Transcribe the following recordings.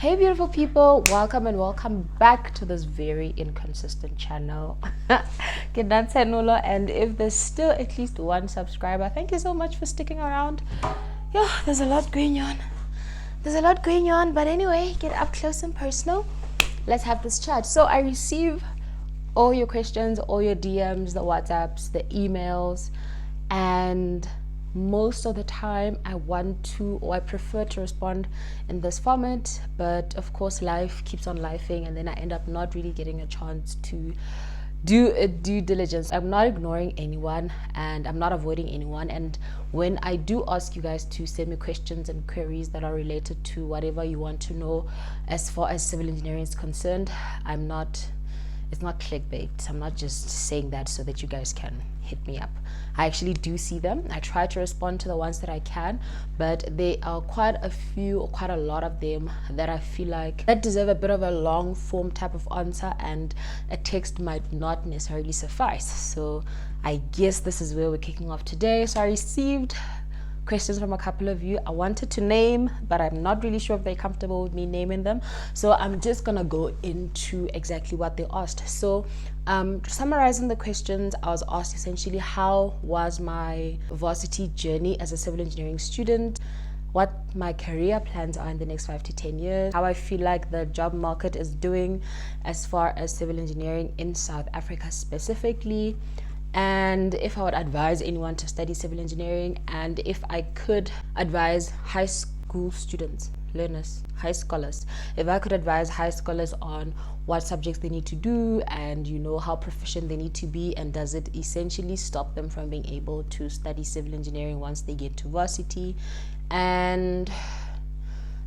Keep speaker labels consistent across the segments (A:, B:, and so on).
A: Hey beautiful people, welcome and welcome back to this very inconsistent channel. And if there's still at least one subscriber, thank you so much for sticking around. Yeah, there's a lot going on. But anyway, get up close and personal. Let's have this chat. So I receive all your questions, all your DMs, the WhatsApps, the emails, and most of the time I prefer to respond in this format, but of course life keeps on lifing, and then I end up not really getting a chance to do a due diligence. I'm not ignoring anyone and I'm not avoiding anyone, and when I do ask you guys to send me questions and queries that are related to whatever you want to know as far as civil engineering is concerned, it's not clickbait. I'm not just saying that so that you guys can hit me up. I actually do see them. I try to respond to the ones that I can, but there are quite a lot of them that I feel like that deserve a bit of a long form type of answer, and a text might not necessarily suffice. So I guess this is where we're kicking off today. So I received questions from a couple of you I wanted to name, but I'm not really sure if they're comfortable with me naming them, so I'm just gonna go into exactly what they asked. So summarizing the questions, I was asked essentially how was my varsity journey as a civil engineering student, what my career plans are in the next 5 to 10 years, how I feel like the job market is doing as far as civil engineering in South Africa specifically, and if I would advise anyone to study civil engineering, and if I could advise high school students, learners, high scholars, if I could advise high scholars on what subjects they need to do and how proficient they need to be, and does it essentially stop them from being able to study civil engineering once they get to varsity. And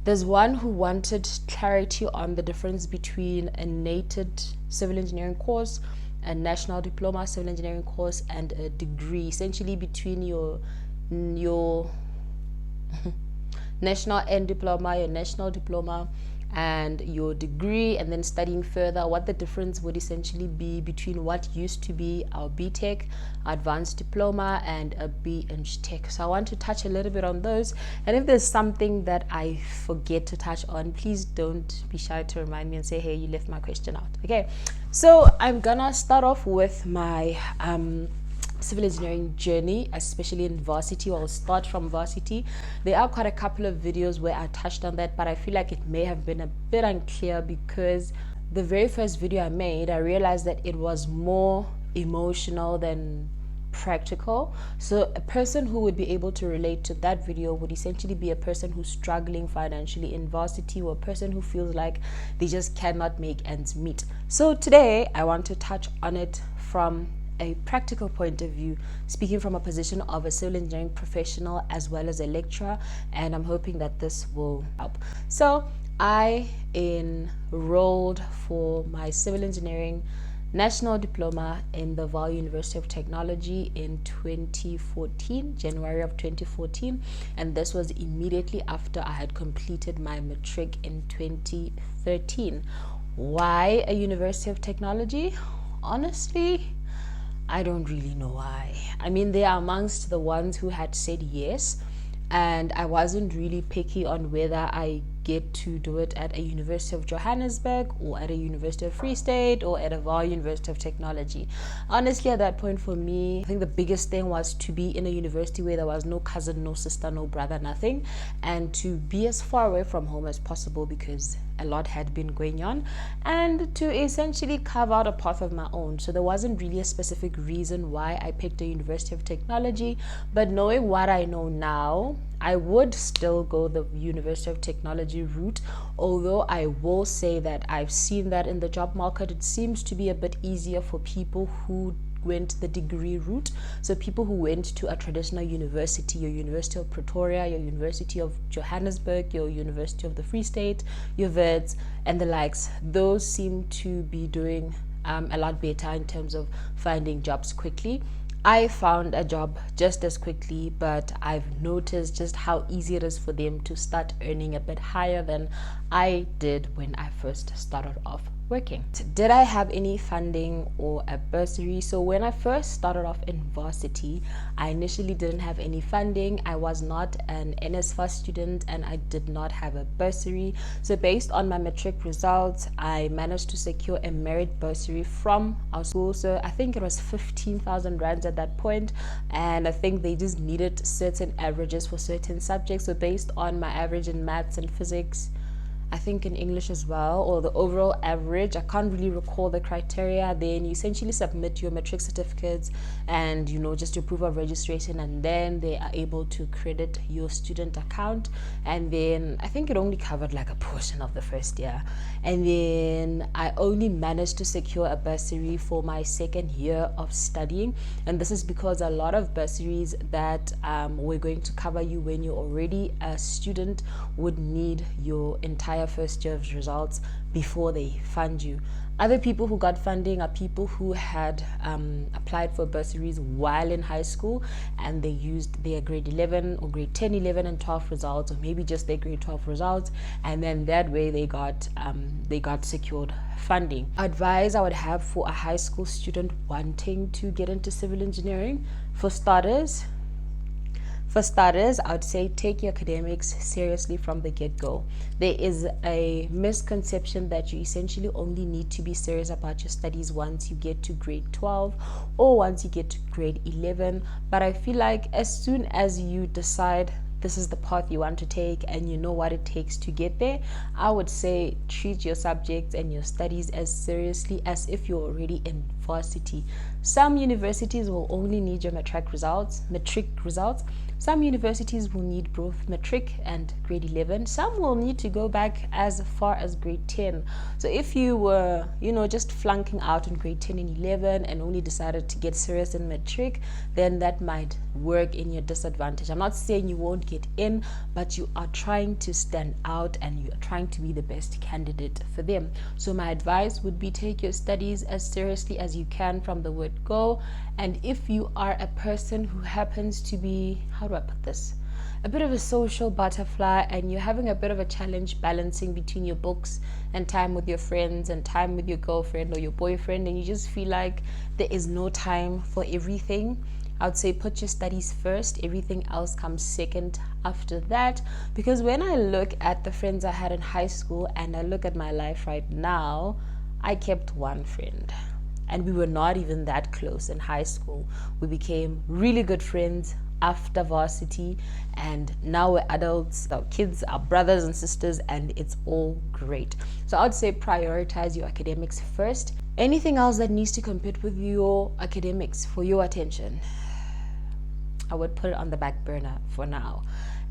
A: there's one who wanted clarity on the difference between a nated civil engineering course, a national diploma civil engineering course, and a degree, essentially between your national diploma and your degree, and then studying further, what the difference would essentially be between what used to be our BTech, advanced diploma, and a BEng Tech. So I want to touch a little bit on those, and if there's something that I forget to touch on, please don't be shy to remind me and say, hey, you left my question out. Okay, so I'm gonna start off with my civil engineering journey, especially in varsity. I'll start from varsity. There are quite a couple of videos where I touched on that, but I feel like it may have been a bit unclear because the very first video I made, I realized that it was more emotional than practical. So a person who would be able to relate to that video would essentially be a person who's struggling financially in varsity, or a person who feels like they just cannot make ends meet. So today I want to touch on it from a practical point of view, speaking from a position of a civil engineering professional as well as a lecturer, and I'm hoping that this will help. So I enrolled for my civil engineering national diploma in the Vaal University of Technology in 2014, January of 2014, and this was immediately after I had completed my matric in 2013. Why a University of Technology? Honestly, I don't really know why. I mean, they are amongst the ones who had said yes, and I wasn't really picky on whether I get to do it at a University of Johannesburg or at a University of Free State or at a Vaal University of Technology. Honestly, at that point for me, I think the biggest thing was to be in a university where there was no cousin, no sister, no brother, nothing, and to be as far away from home as possible because a lot had been going on, and to essentially carve out a path of my own. So there wasn't really a specific reason why I picked a University of Technology, but knowing what I know now, I would still go the University of Technology route, although I will say that I've seen that in the job market, it seems to be a bit easier for people who went the degree route. So people who went to a traditional university, your University of Pretoria, your University of Johannesburg, your University of the Free State, your Wits, and the likes, those seem to be doing a lot better in terms of finding jobs quickly. I found a job just as quickly, but I've noticed just how easy it is for them to start earning a bit higher than I did when I first started off working. Did I have any funding or a bursary? So when I first started off in Varsity, I initially didn't have any funding. I was not an NSFAS student and I did not have a bursary. So based on my matric results, I managed to secure a merit bursary from our school. So I think it was 15,000 rands at that point, and I think they just needed certain averages for certain subjects. So based on my average in maths and physics, I think in English as well, or the overall average, I can't really recall the criteria. Then you essentially submit your matric certificates and, just your proof of registration, and then they are able to credit your student account. And then I think it only covered like a portion of the first year. And then I only managed to secure a bursary for my second year of studying. And this is because a lot of bursaries that were going to cover you when you're already a student would need your entire first year of results before they fund you. Other people who got funding are people who had applied for bursaries while in high school, and they used their grade 11 or grade 10, 11 and 12 results, or maybe just their grade 12 results, and then that way they got secured funding. Advice I would have for a high school student wanting to get into civil engineering: for starters, I would say take your academics seriously from the get-go. There is a misconception that you essentially only need to be serious about your studies once you get to grade 12 or once you get to grade 11. But I feel like as soon as you decide this is the path you want to take and you know what it takes to get there, I would say treat your subjects and your studies as seriously as if you're already in varsity. Some universities will only need your matric results. Some universities will need both matric and grade 11. Some will need to go back as far as grade 10. So if you were, just flunking out in grade 10 and 11 and only decided to get serious in matric, then that might work in your disadvantage. I'm not saying you won't get in, but you are trying to stand out and you are trying to be the best candidate for them. So my advice would be take your studies as seriously as you can from the word go. And if you are a person who happens to be, how do I put this, a bit of a social butterfly, and you're having a bit of a challenge balancing between your books and time with your friends and time with your girlfriend or your boyfriend, and you just feel like there is no time for everything, I would say put your studies first. Everything else comes second after that. Because when I look at the friends I had in high school and I look at my life right now, I kept one friend. And we were not even that close in high school. We became really good friends after varsity, and now we're adults, our kids, our brothers and sisters, and it's all great. So I would say prioritize your academics first. Anything else that needs to compete with your academics for your attention, I would put it on the back burner for now.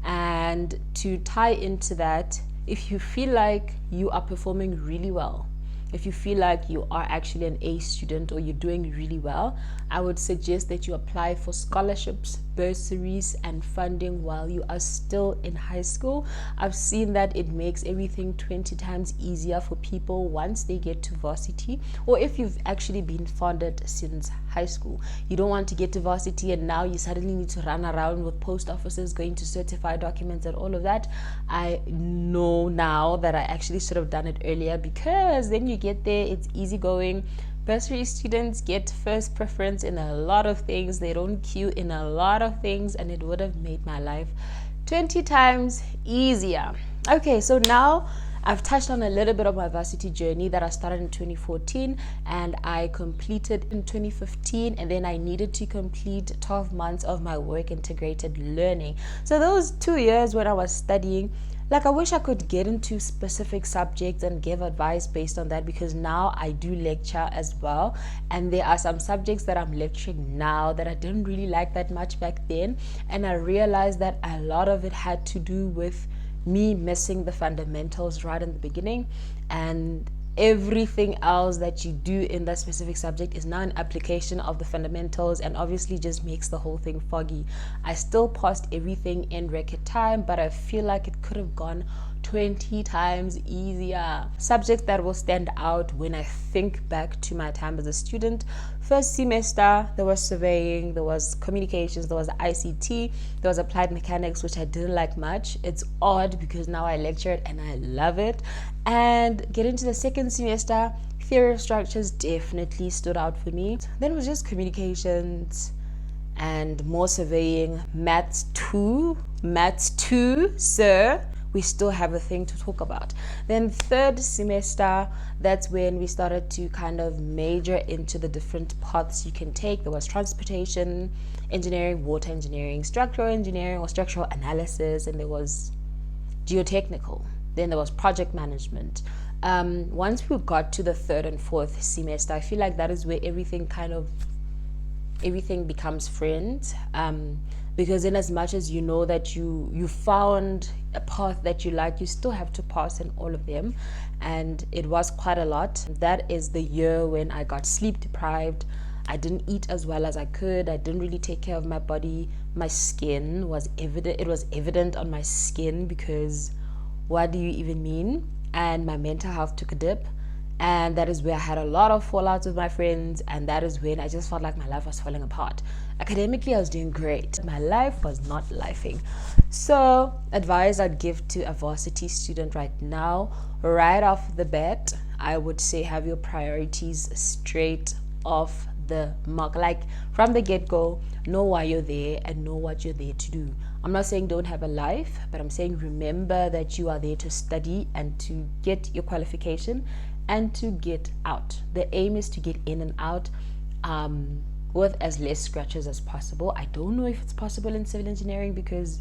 A: And to tie into that, if you feel like you are performing really well, if you feel like you are actually an A student or you're doing really well, I would suggest that you apply for scholarships, bursaries, and funding while you are still in high school. I've seen that it makes everything 20 times easier for people once they get to varsity, or if you've actually been funded since high school. You don't want to get to varsity and now you suddenly need to run around with post offices going to certify documents and all of that. I know now that I actually should have done it earlier, because then you get there, it's easy going. Bursary students get first preference in a lot of things. They don't queue in a lot of things, and it would have made my life 20 times easier. Okay, so now I've touched on a little bit of my varsity journey that I started in 2014 and I completed in 2015, and then I needed to complete 12 months of my work integrated learning. So those 2 years when I was studying, I wish I could get into specific subjects and give advice based on that, because now I do lecture as well, and there are some subjects that I'm lecturing now that I didn't really like that much back then, and I realized that a lot of it had to do with me missing the fundamentals right in the beginning, and everything else that you do in that specific subject is now an application of the fundamentals, and obviously just makes the whole thing foggy. I still passed everything in record time, but I feel like it could have gone 20 times easier. Subjects that will stand out when I think back to my time as a student: first semester, there was surveying, there was communications, there was ICT, there was applied mechanics, which I didn't like much. It's odd because now I lecture it and I love it. And get into the second semester, theory of structures definitely stood out for me. Then it was just communications and more surveying. Maths 2, sir. We still have a thing to talk about. Then third semester, that's when we started to kind of major into the different paths you can take. There was transportation engineering, water engineering, structural engineering or structural analysis, and there was geotechnical. Then there was project management. Once we got to the third and fourth semester, I feel like that is where everything becomes friends, because in as much as you know that you found a path that you like, you still have to pass in all of them, and it was quite a lot. That is the year when I got sleep deprived. I didn't eat as well as I could. I didn't really take care of my body. My skin was evident. It was evident on my skin, because what do you even mean? And my mental health took a dip. And that is where I had a lot of fallouts with my friends, and that is when I just felt like my life was falling apart. Academically, I was doing great. My life was not lifing. So, advice I'd give to a varsity student right now, right off the bat, I would say have your priorities straight off the mark. Like from the get-go, know why you're there and know what you're there to do. I'm not saying don't have a life, but I'm saying remember that you are there to study and to get your qualification and to get out. The aim is to get in and out with as less scratches as possible. I don't know if it's possible in civil engineering because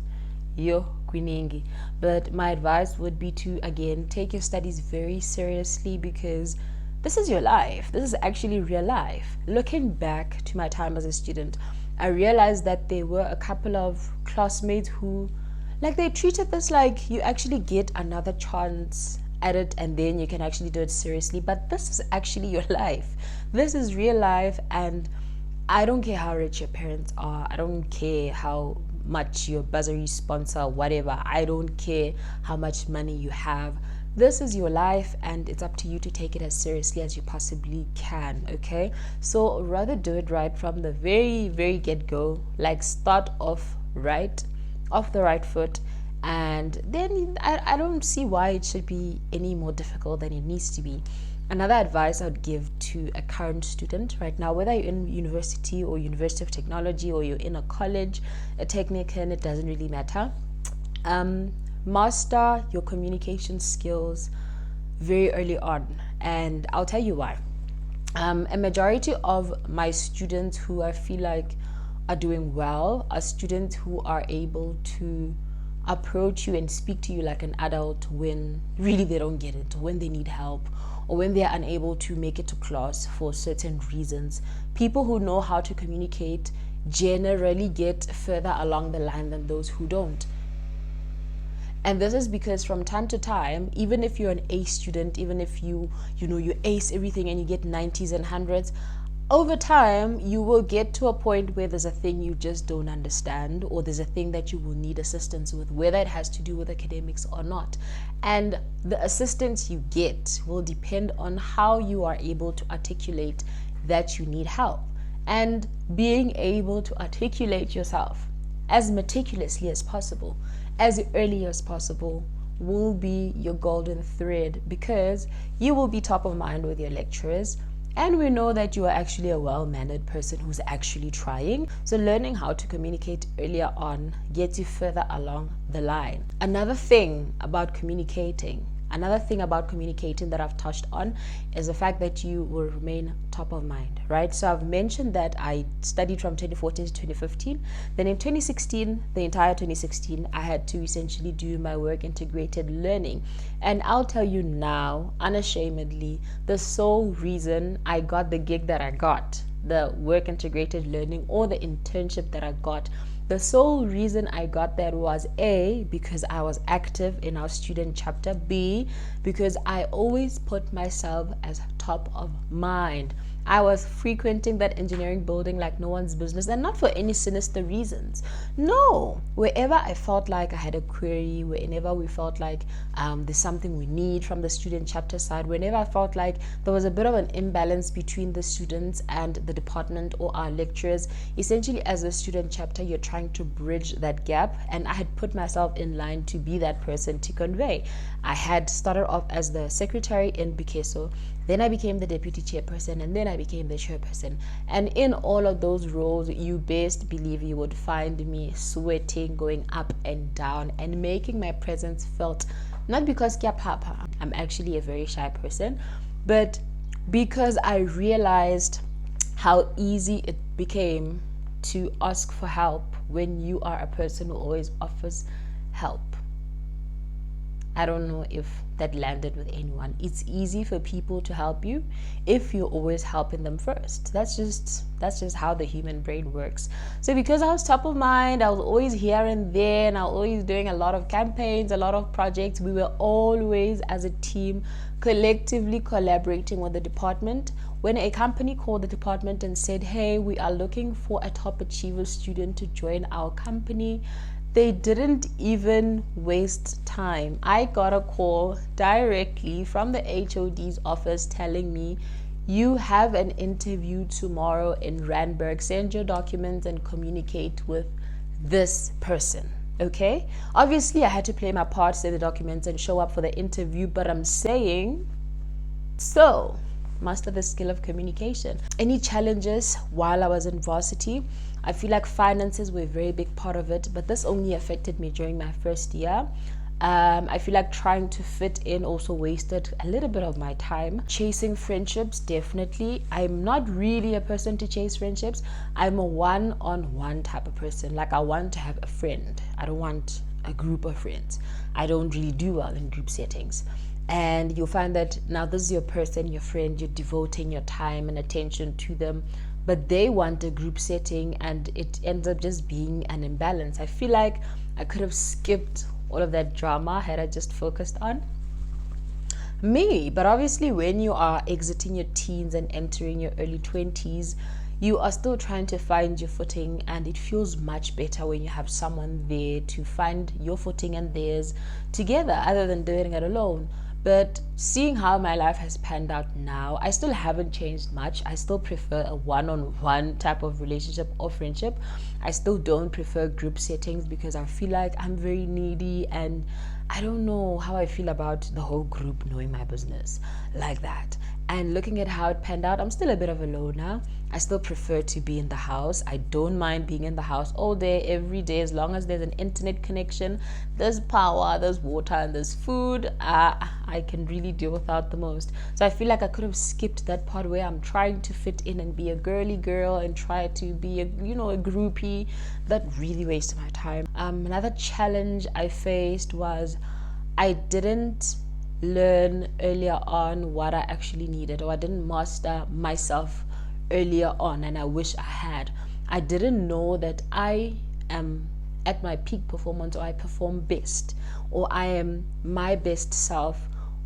A: you're kwiningi, but my advice would be to, again, take your studies very seriously, because this is your life. This is actually real life. Looking back to my time as a student, I realized that there were a couple of classmates who, like, they treated this like you actually get another chance at it and then you can actually do it seriously. But this is actually your life. This is real life, and I don't care how rich your parents are. I don't care how much your bursary sponsor, whatever. I don't care how much money you have. This is your life, and it's up to you to take it as seriously as you possibly can, okay? So rather do it right from the very, very get-go. Like, start off the right foot, and then I don't see why it should be any more difficult than it needs to be. Another advice I would give to a current student right now, whether you're in university or University of Technology, or you're in a college, a technical, it doesn't really matter. Master your communication skills very early on, and I'll tell you why. A majority of my students who I feel like are doing well are students who are able to approach you and speak to you like an adult when really they don't get it, or when they need help, or when they're unable to make it to class for certain reasons. People who know how to communicate generally get further along the line than those who don't. And this is because from time to time, even if you're an A student, even if you ace everything and you get 90s and 100s, over time you will get to a point where there's a thing you just don't understand, or there's a thing that you will need assistance with, whether it has to do with academics or not. And the assistance you get will depend on how you are able to articulate that you need help. And being able to articulate yourself as meticulously as possible, as early as possible, will be your golden thread, because you will be top of mind with your lecturers, and we know that you are actually a well-mannered person who's actually trying. So learning how to communicate earlier on gets you further along the line. Another thing about communicating that I've touched on is the fact that you will remain top of mind, right? So I've mentioned that I studied from 2014 to 2015. Then in 2016, the entire 2016, I had to essentially do my work integrated learning. And I'll tell you now, unashamedly, the sole reason I got the gig that I got, the work integrated learning or the internship that I got, the sole reason I got that was A, because I was active in our student chapter, B, because I always put myself as top of mind. I was frequenting that engineering building like no one's business, and not for any sinister reasons. No, wherever I felt like I had a query, whenever we felt like there's something we need from the student chapter side, whenever I felt like there was a bit of an imbalance between the students and the department or our lecturers, essentially as a student chapter, you're trying to bridge that gap, and I had put myself in line to be that person to convey. I had started off as the secretary in Bikeso, then I became the deputy chairperson, and then I became the chairperson. And in all of those roles, you best believe you would find me sweating, going up and down, and making my presence felt. Not because kya papa, I'm actually a very shy person, but because I realized how easy it became to ask for help when you are a person who always offers help. I don't know if that landed with anyone. It's easy for people to help you if you're always helping them first. That's just how the human brain works. So because I was top of mind, I was always here and there, and I was always doing a lot of campaigns, a lot of projects. We were always, as a team, collectively collaborating with the department. When a company called the department and said, hey, we are looking for a top achiever student to join our company, they didn't even waste time. I got a call directly from the HOD's office telling me, you have an interview tomorrow in Randburg. Send your documents and communicate with this person. Okay? Obviously, I had to play my part, send the documents, and show up for the interview, but I'm saying, so master the skill of communication. Any challenges while I was in varsity? I feel like finances were a very big part of it, but this only affected me during my first year. I feel like trying to fit in also wasted a little bit of my time. Chasing friendships, definitely. I'm not really a person to chase friendships. I'm a one-on-one type of person. Like, I want to have a friend. I don't want a group of friends. I don't really do well in group settings. And you'll find that now this is your person, your friend, you're devoting your time and attention to them, but they want a group setting, and it ends up just being an imbalance. I feel like I could have skipped all of that drama had I just focused on me. But obviously, when you are exiting your teens and entering your early 20s, you are still trying to find your footing, and it feels much better when you have someone there to find your footing and theirs together, other than doing it alone. But seeing how my life has panned out now, I still haven't changed much. I still prefer a one-on-one type of relationship or friendship. I still don't prefer group settings because I feel like I'm very needy, and I don't know how I feel about the whole group knowing my business like that. And looking at how it panned out, I'm still a bit of a loner. I still prefer to be in the house. I don't mind being in the house all day, every day, as long as there's an internet connection, there's power, there's water, and there's food. I can really do without the most. So I feel like I could have skipped that part where I'm trying to fit in and be a girly girl and try to be a groupie. That really wasted my time. Another challenge I faced was I didn't learn earlier on what I actually needed, or I didn't master myself earlier on, and I wish I had. I didn't know that I am at my peak performance, or I perform best, or I am my best self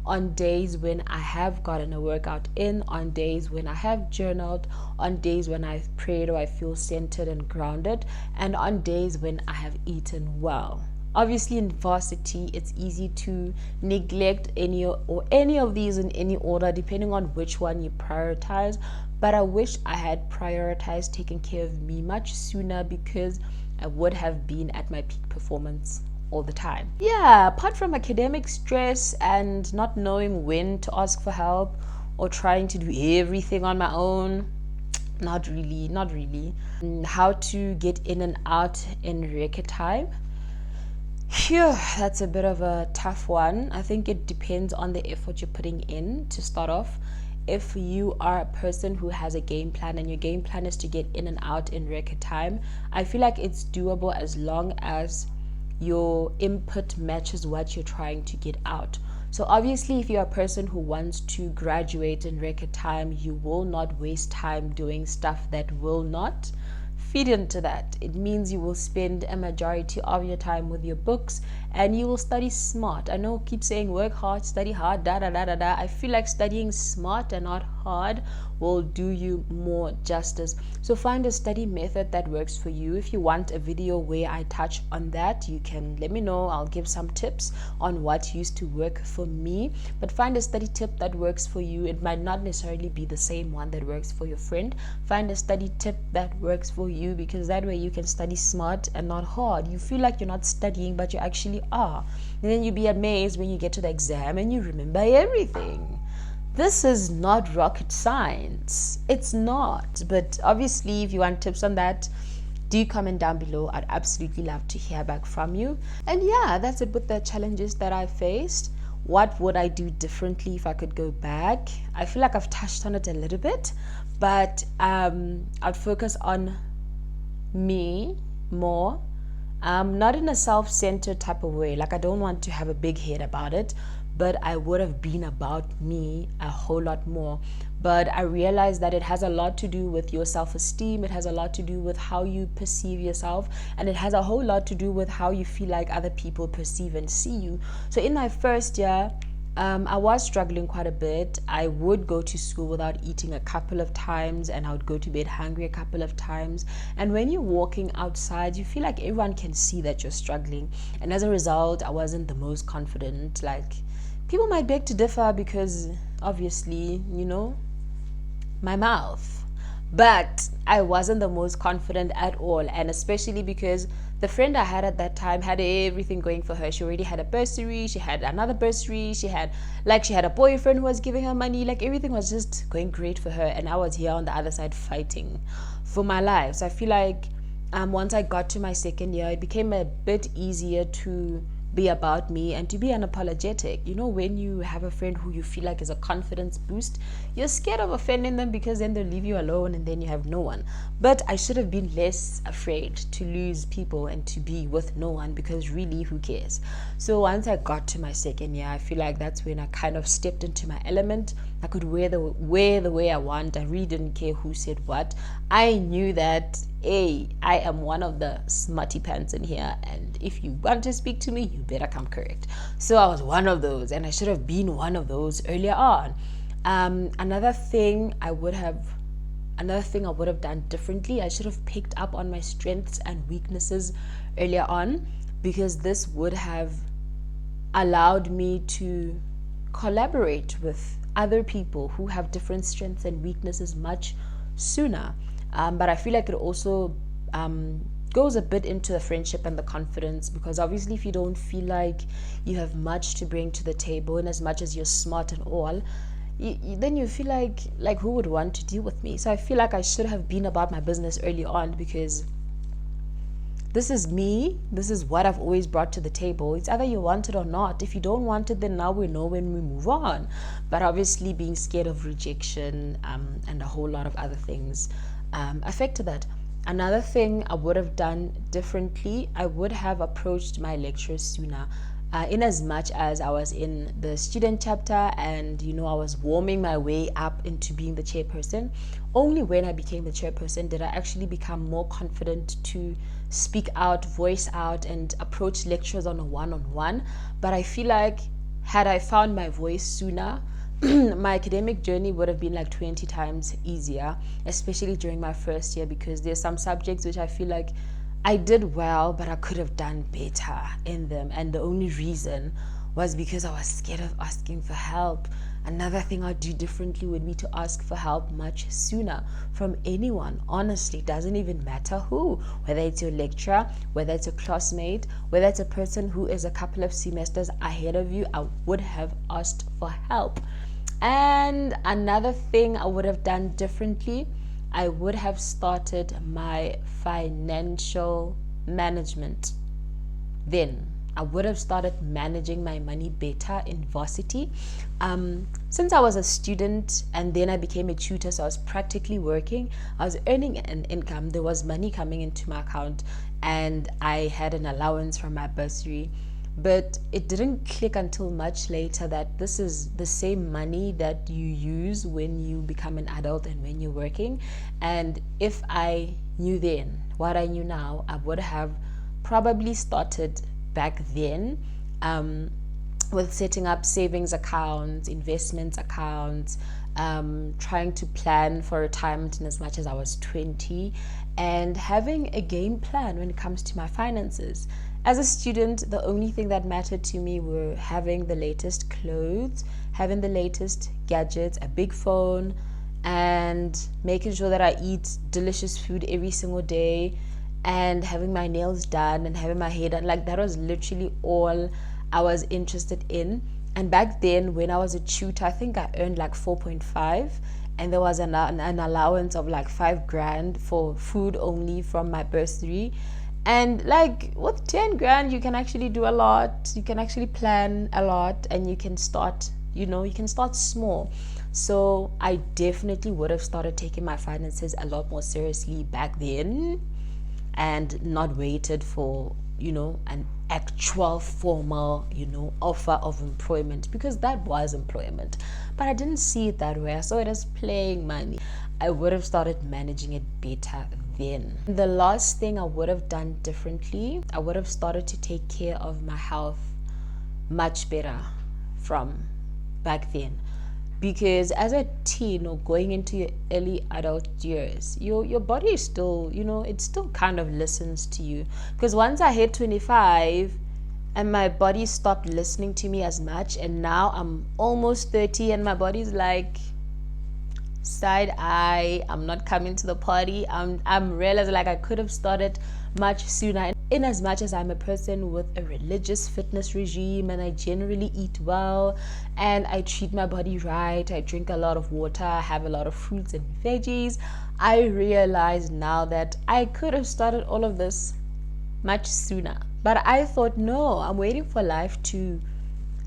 A: on days when I have gotten a workout in, on days when I have journaled, on days when I've prayed or I feel centered and grounded, and on days when I have eaten well. Obviously, in varsity, it's easy to neglect any of these in any order, depending on which one you prioritize. But I wish I had prioritized taking care of me much sooner, because I would have been at my peak performance all the time. Yeah, apart from academic stress and not knowing when to ask for help or trying to do everything on my own, not really. How to get in and out in record time? Phew, that's a bit of a tough one. I think it depends on the effort you're putting in to start off. If you are a person who has a game plan and your game plan is to get in and out in record time, I feel like it's doable as long as your input matches what you're trying to get out. So obviously, if you're a person who wants to graduate in record time, you will not waste time doing stuff that will not feed into that. It means you will spend a majority of your time with your books and you will study smart. I know, keep saying work hard, study hard, da da da da da. I feel like studying smart and not hard will do you more justice. So find a study method that works for you. If you want a video where I touch on that, you can let me know. I'll give some tips on what used to work for me. But find a study tip that works for you. It might not necessarily be the same one that works for your friend. Find a study tip that works for you, because that way you can study smart and not hard. You feel like you're not studying, but you actually are. And then you'll be amazed when you get to the exam and you remember everything. This is not rocket science. It's not. But obviously, if you want tips on that, do comment down below. I'd absolutely love to hear back from you. And yeah, that's it with the challenges that I faced. What would I do differently if I could go back? I feel like I've touched on it a little bit, but I'd focus on me more. Not in a self-centered type of way. Like, I don't want to have a big head about it, but I would have been about me a whole lot more. But I realized that it has a lot to do with your self-esteem. It has a lot to do with how you perceive yourself. And it has a whole lot to do with how you feel like other people perceive and see you. So in my first year, I was struggling quite a bit. I would go to school without eating a couple of times, and I would go to bed hungry a couple of times. And when you're walking outside, you feel like everyone can see that you're struggling. And as a result, I wasn't the most confident. Like, people might beg to differ because obviously, my mouth. But I wasn't the most confident at all. And especially because the friend I had at that time had everything going for her. She already had a bursary. She had another bursary. She had a boyfriend who was giving her money. Like, everything was just going great for her. And I was here on the other side fighting for my life. So I feel like once I got to my second year, it became a bit easier to be about me and to be unapologetic. When you have a friend who you feel like is a confidence boost, you're scared of offending them because then they'll leave you alone and then you have no one. But I should have been less afraid to lose people and to be with no one, because really, who cares? So once I got to my second year, I feel like that's when I kind of stepped into my element. I could wear the way I want. I really didn't care who said what. I knew that, hey, I am one of the smarty pants in here, and if you want to speak to me, you better come correct. So I was one of those, and I should have been one of those earlier on. Another thing I would have done differently, I should have picked up on my strengths and weaknesses earlier on, because this would have allowed me to collaborate with other people who have different strengths and weaknesses much sooner. But I feel like it also goes a bit into the friendship and the confidence, because obviously if you don't feel like you have much to bring to the table, and as much as you're smart and all, then you feel like who would want to deal with me? So I feel like I should have been about my business early on, because this is me. This is what I've always brought to the table. It's either you want it or not. If you don't want it, then now we know when we move on. But obviously being scared of rejection and a whole lot of other things affected that. Another thing I would have done differently, I would have approached my lecturers sooner. In as much as I was in the student chapter and I was warming my way up into being the chairperson, only when I became the chairperson did I actually become more confident to speak out, voice out, and approach lecturers on a one-on-one. But I feel like had I found my voice sooner, my academic journey would have been like 20 times easier, especially during my first year, because there's some subjects which I feel like I did well, but I could have done better in them. And the only reason was because I was scared of asking for help. Another thing I'd do differently would be to ask for help much sooner from anyone. Honestly, it doesn't even matter who, whether it's your lecturer, whether it's a classmate, whether it's a person who is a couple of semesters ahead of you, I would have asked for help. And another thing I would have done differently, I would have started my financial management. Then I would have started managing my money better in Varsity. Since I was a student and then I became a tutor, so I was practically working, I was earning an income, there was money coming into my account, and I had an allowance from my bursary. But it didn't click until much later that this is the same money that you use when you become an adult and when you're working. And if I knew then what I knew now, I would have probably started back then with setting up savings accounts, investments accounts, trying to plan for retirement in as much as I was 20, and having a game plan when it comes to my finances. As a student, the only thing that mattered to me were having the latest clothes, having the latest gadgets, a big phone, and making sure that I eat delicious food every single day, and having my nails done and having my hair done. Like, that was literally all I was interested in. And back then, when I was a tutor, I think I earned like 4.5, and there was an allowance of like 5 grand for food only from my bursary. And like, with 10 grand, you can actually do a lot. You can actually plan a lot, and you can start, you can start small. So I definitely would have started taking my finances a lot more seriously back then, and not waited for, an actual formal, offer of employment, because that was employment. But I didn't see it that way. I saw it as playing money. I would have started managing it better then. The last thing I would have done differently, I would have started to take care of my health much better from back then. Because as a teen or going into your early adult years, your body is still, it still kind of listens to you. Because once I hit 25 and my body stopped listening to me as much, and now I'm almost 30 and my body's like, side eye, I'm not coming to the party. I'm realizing like I could have started much sooner. In as much as I'm a person with a religious fitness regime, and I generally eat well, and I treat my body right, I drink a lot of water, I have a lot of fruits and veggies, I realize now that I could have started all of this much sooner. But I thought, no, I'm waiting for life to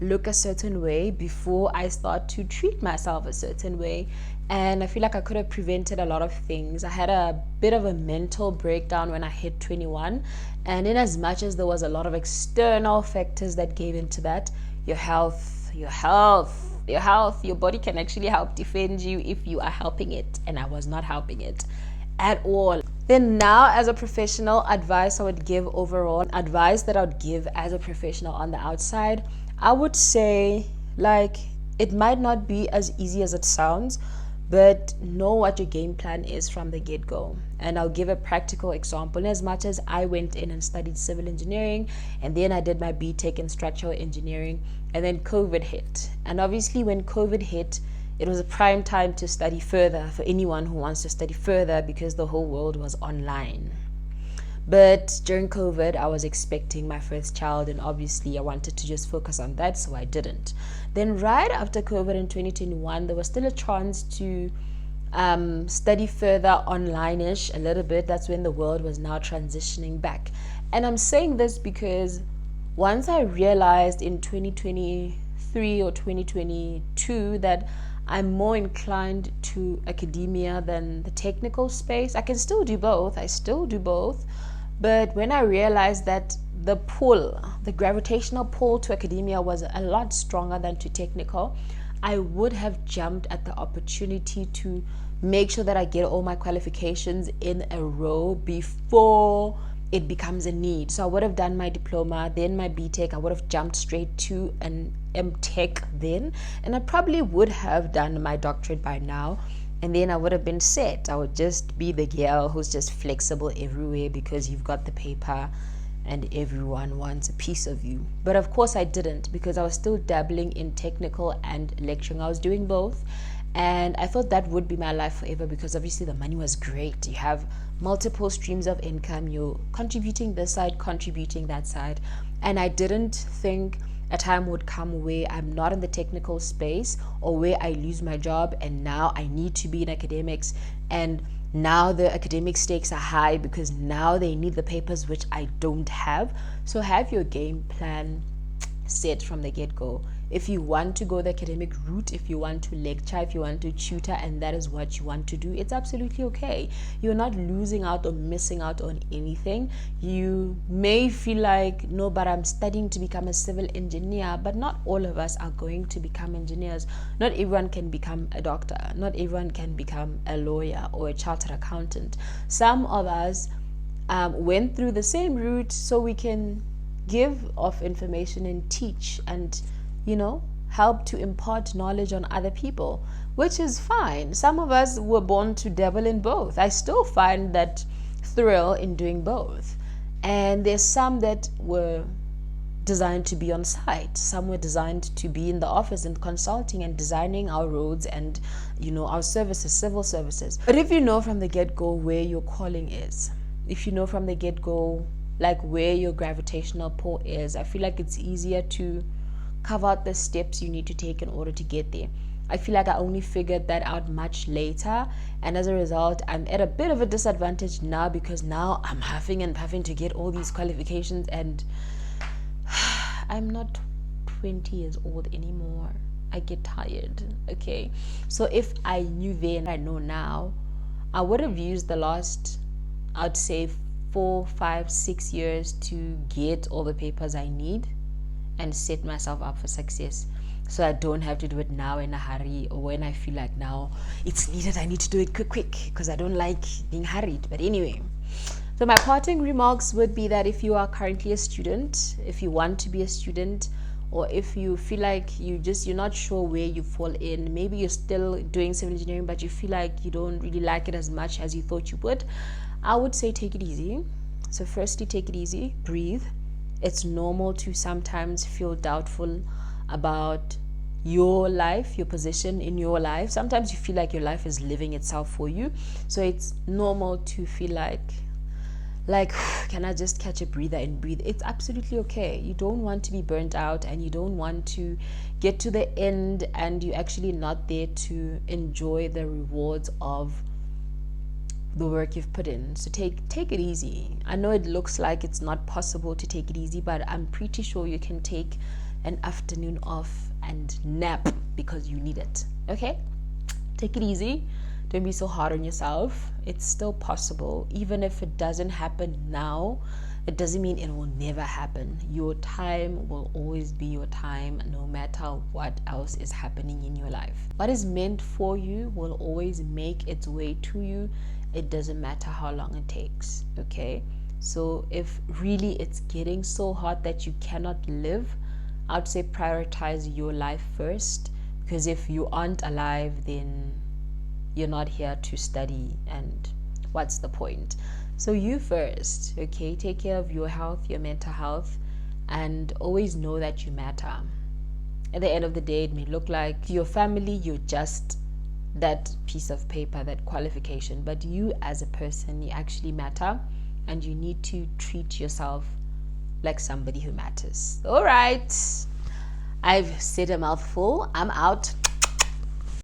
A: look a certain way before I start to treat myself a certain way. And I feel like I could have prevented a lot of things. I had a bit of a mental breakdown when I hit 21. And in as much as there was a lot of external factors that gave into that, your body can actually help defend you if you are helping it. And I was not helping it at all. Then now, as a professional, advice I would give overall, advice that I would give as a professional on the outside, I would say, like, it might not be as easy as it sounds, but know what your game plan is from the get-go. And I'll give a practical example. As much as I went in and studied civil engineering, and then I did my BTech in structural engineering, and then COVID hit. And obviously when COVID hit, it was a prime time to study further for anyone who wants to study further, because the whole world was online. But during COVID, I was expecting my first child, and obviously I wanted to just focus on that, so I didn't. Then right after COVID in 2021, there was still a chance to study further online-ish a little bit. That's when the world was now transitioning back. And I'm saying this because once I realized in 2023 or 2022 that I'm more inclined to academia than the technical space. I can still do both. I still do both. But when I realized that the gravitational pull to academia was a lot stronger than to technical, I would have jumped at the opportunity to make sure that I get all my qualifications in a row before it becomes a need. So I would have done my diploma, then my BTech. I would have jumped straight to an MTech then, and I probably would have done my doctorate by now, and then I would have been set. I would just be the girl who's just flexible everywhere because you've got the paper and everyone wants a piece of you. But of course I didn't, because I was still dabbling in technical and lecturing. I was doing both, and I thought that would be my life forever, because obviously the money was great. You have multiple streams of income. You're contributing this side, contributing that side. And I didn't think a time would come where I'm not in the technical space, or where I lose my job and now I need to be in academics, and now the academic stakes are high because now they need the papers which I don't have. So have your game plan set from the get-go. If you want to go the academic route, if you want to lecture, if you want to tutor, and that is what you want to do, it's absolutely okay. You're not losing out or missing out on anything. You may feel like, no, but I'm studying to become a civil engineer, but not all of us are going to become engineers. Not everyone can become a doctor. Not everyone can become a lawyer or a chartered accountant. Some of us went through the same route so we can give off information and teach and, help to impart knowledge on other people, which is fine. Some of us were born to dabble in both. I still find that thrill in doing both. And there's some that were designed to be on site. Some were designed to be in the office and consulting and designing our roads and, our services, civil services. But if you know from the get-go where your calling is, if you know from the get-go like where your gravitational pull is, I feel like it's easier to carve out the steps you need to take in order to get there. I feel like I only figured that out much later, and as a result, I'm at a bit of a disadvantage now because now I'm having to get all these qualifications, and I'm not 20 years old anymore. I get tired. Okay, so if I knew then, I know now, I would have used the last, I'd say 4, 5, 6 years to get all the papers I need and set myself up for success, so I don't have to do it now in a hurry, or when I feel like now it's needed, I need to do it quick because I don't like being hurried. But anyway, so my parting remarks would be that if you are currently a student, if you want to be a student, or if you feel like you're not sure where you fall in, maybe you're still doing civil engineering but you feel like you don't really like it as much as you thought you would, I would say take it easy. So firstly, take it easy, breathe. It's normal to sometimes feel doubtful about your life, your position in your life. Sometimes you feel like your life is living itself for you. So it's normal to feel like, can I just catch a breather and breathe? It's absolutely okay. You don't want to be burnt out, and you don't want to get to the end and you're actually not there to enjoy the rewards of the work you've put in. So take it easy. I know it looks like it's not possible to take it easy, but I'm pretty sure you can take an afternoon off and nap because you need it. Okay, take it easy. Don't be so hard on yourself. It's still possible. Even if it doesn't happen now, it doesn't mean it will never happen. Your time will always be your time, no matter what else is happening in your life. What is meant for you will always make its way to you. It doesn't matter how long it takes. Okay, so if really it's getting so hard that you cannot live, I'd say prioritize your life first, because if you aren't alive, then you're not here to study, and what's the point? So you first. Okay, take care of your health, your mental health, and always know that you matter. At the end of the day, it may look like to your family you're just that piece of paper, that qualification, but you as a person, you actually matter, and you need to treat yourself like somebody who matters. All right, I've said a mouthful. I'm out.